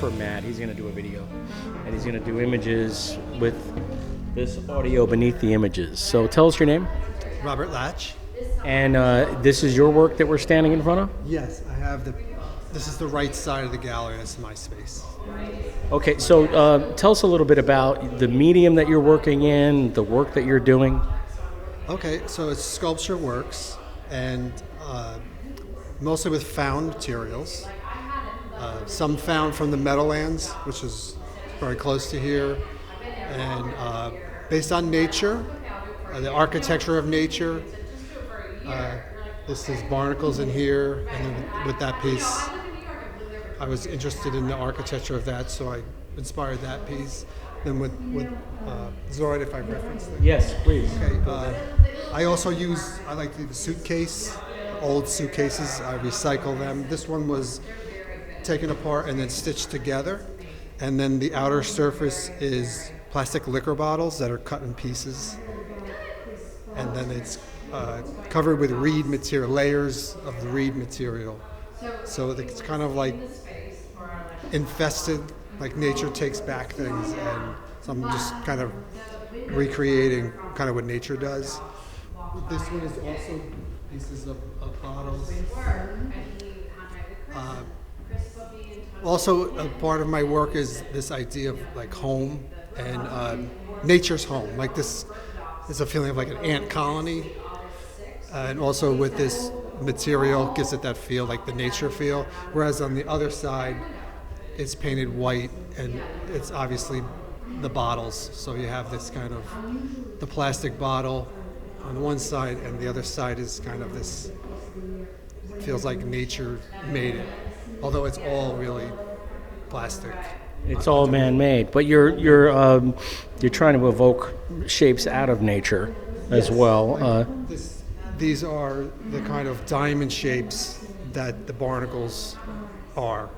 for Matt. He's going to do a video, and he's going to do images with this audio beneath the images. So tell us your name. Robert Lach. And this is your work that we're standing in front of? Yes, I have this is the right side of the gallery. This is my space. Okay, so tell us a little bit about the medium that you're working in, the work that you're doing. Okay, so it's sculpture works, and mostly with found materials. Some found from the Meadowlands, which is very close to here, and based on nature, the architecture of nature. This is barnacles in here, and then with that piece, I was interested in the architecture of that, so I inspired that piece. Then with Zoid, if I reference them. Yes, please. Okay. I also I like the suitcase, old suitcases. I recycle them. This one was taken apart and then stitched together, and then the outer surface is plastic liquor bottles that are cut in pieces, and then it's covered with reed material, layers of the reed material. So it's kind of like infested, like nature takes back things, and so I'm just kind of recreating kind of what nature does. This one is also pieces of bottles. Also, a part of my work is this idea of like home and nature's home. Like this is a feeling of like an ant colony. And also with this material gives it that feel, like the nature feel. Whereas on the other side, it's painted white, and it's obviously the bottles. So you have this kind of the plastic bottle on one side, and the other side is kind of this, feels like nature made it. Although it's all really plastic. It's all man-made, but you're trying to evoke shapes out of nature as well. These are the kind of diamond shapes that the barnacles are.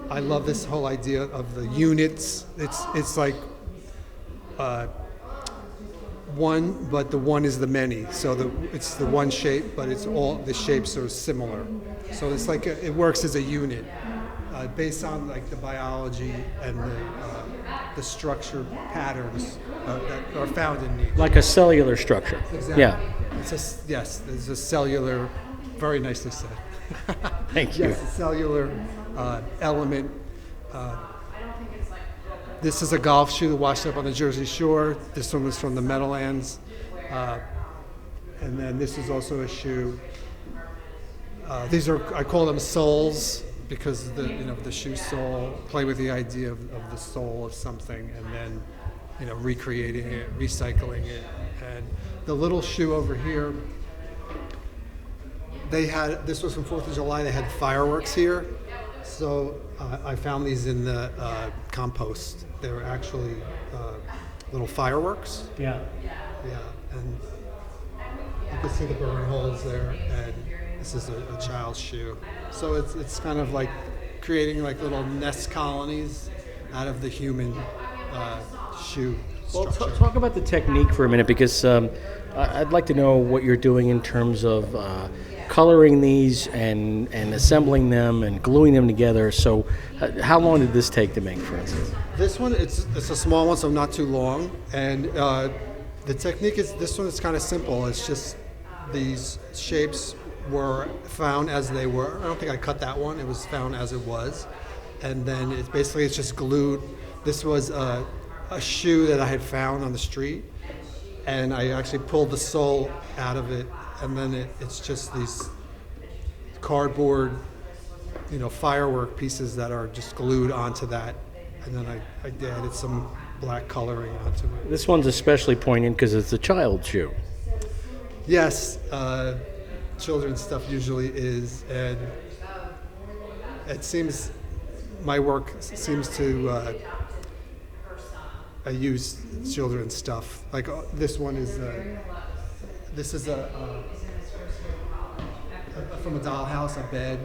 I love this whole idea of the units. It's like one, but the one is the many. So it's the one shape, but it's all the shapes are similar. So it's like it works as a unit, based on like the biology and the structure patterns that are found in nature. Like a cellular structure. Exactly. Yeah. Yes, there's a cellular, very nicely said. Thank you. Yes, a cellular element. This is a golf shoe washed up on the Jersey Shore. This one was from the Meadowlands. And then this is also a shoe. These are, I call them soles, because the shoe sole, play with the idea of the soul of something, and then recreating it, recycling it. And the little shoe over here, this was from 4th of July, they had fireworks here. So I found these in the compost. They were actually little fireworks. Yeah. Yeah, and you can see the burn holes there, and this is a child's shoe. So it's kind of like creating like little nest colonies out of the human shoe structure. Well, talk about the technique for a minute, because I'd like to know what you're doing in terms of coloring these and assembling them and gluing them together. So how long did this take to make, for instance? This one, it's a small one, so not too long. And the technique is, this one is kind of simple. It's just these shapes were found as they were. I don't think I cut that one. It was found as it was. And then it's just glued. This was a shoe that I had found on the street, and I actually pulled the sole out of it, and then it's just these cardboard, firework pieces that are just glued onto that, and then I added some black coloring onto it. This one's especially poignant because it's a child's shoe. Yes, children's stuff usually is, and it seems my work seems to use children's stuff. Like this one is this is from a dollhouse, a bed.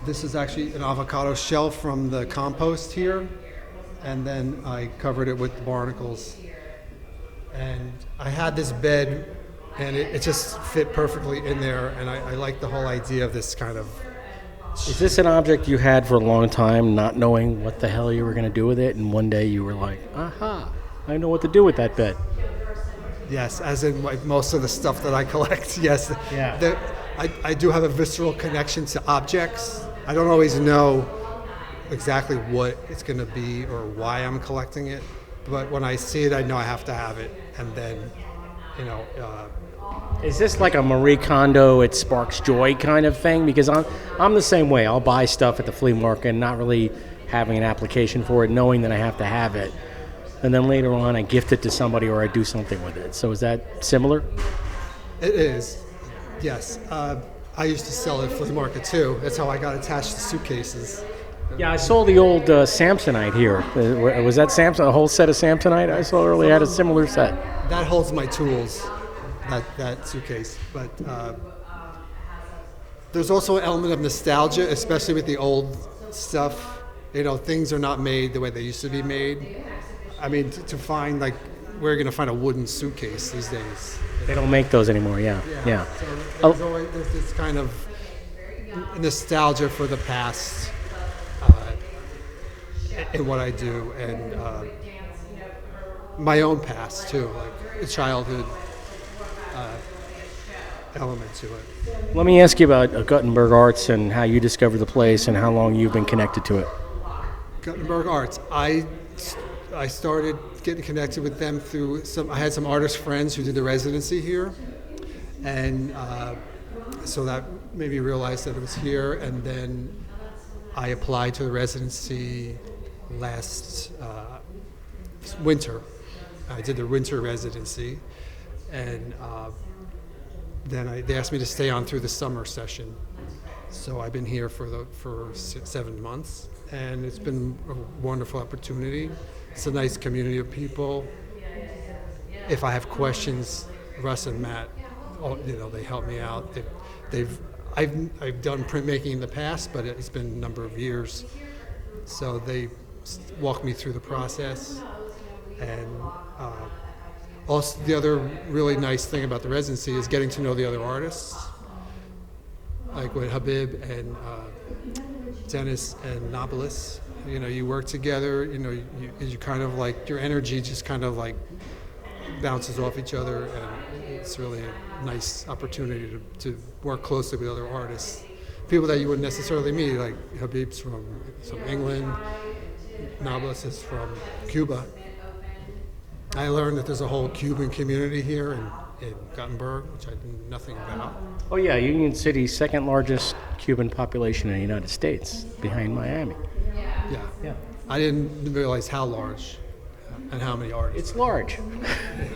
This is actually an avocado shell from the compost here, and then I covered it with barnacles. And I had this bed, and it just fit perfectly in there, and I like the whole idea of this kind of Is this an object you had for a long time, not knowing what the hell you were going to do with it, and one day you were like, aha, I know what to do with that bed? Yes, as in like most of the stuff that I collect. Yes. Yeah. I do have a visceral connection to objects. I don't always know exactly what it's going to be or why I'm collecting it, but when I see it, I know I have to have it. And then, you know, Is this like a Marie Kondo, it sparks joy kind of thing? Because I'm the same way. I'll buy stuff at the flea market and not really having an application for it, knowing that I have to have it. And then later on, I gift it to somebody or I do something with it. So is that similar? it is. Yes. I used to sell at flea market too. That's how I got attached to suitcases. Yeah, I saw the old Samsonite here. Was that Samson? A whole set of Samsonite? I saw earlier had a similar set. That holds my tools, that suitcase. But there's also an element of nostalgia, especially with the old stuff. You know, things are not made the way they used to be made. I mean, to find, like, where are you going to find a wooden suitcase these days? They don't make those anymore, yeah. So there's this kind of nostalgia for the past in what I do, and my own past too, like a childhood element to it. Let me ask you about Guttenberg Arts and how you discovered the place and how long you've been connected to it. Guttenberg Arts. I started getting connected with them through I had some artist friends who did the residency here, and so that made me realize that it was here. And then I applied to the residency last winter. I did the winter residency, and then they asked me to stay on through the summer session. So I've been here for 7 months, and it's been a wonderful opportunity. It's a nice community of people. If I have questions, Russ and Matt, they help me out. I've done printmaking in the past, but it's been a number of years. So they walk me through the process. And also, the other really nice thing about the residency is getting to know the other artists, like with Habib and Dennis and Nobilis. You know, you work together. You know, you kind of like your energy just kind of like bounces off each other, and it's really a nice opportunity to work closely with other artists, people that you wouldn't necessarily meet. Like Habib's from England, Nobilis is from Cuba. I learned that there's a whole Cuban community here in Guttenberg, which I knew nothing about. Oh yeah, Union City's second largest Cuban population in the United States, behind Miami. Yeah. I didn't realize how large and how many artists. It's large.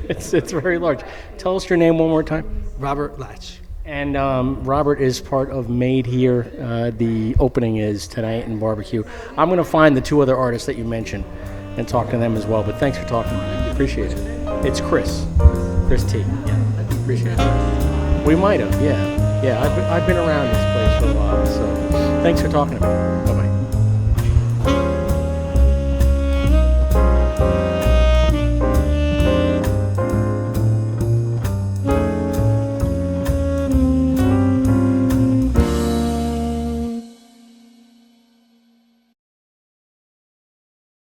it's very large. Tell us your name one more time. Robert Lach. And Robert is part of Made Here. The opening is tonight in Barbecue. I'm going to find the two other artists that you mentioned and talk to them as well. But thanks for talking. Appreciate it. It's Chris T. Yeah, appreciate it. We might have, yeah. I've been around this place for a while, so thanks for talking to me. Bye-bye.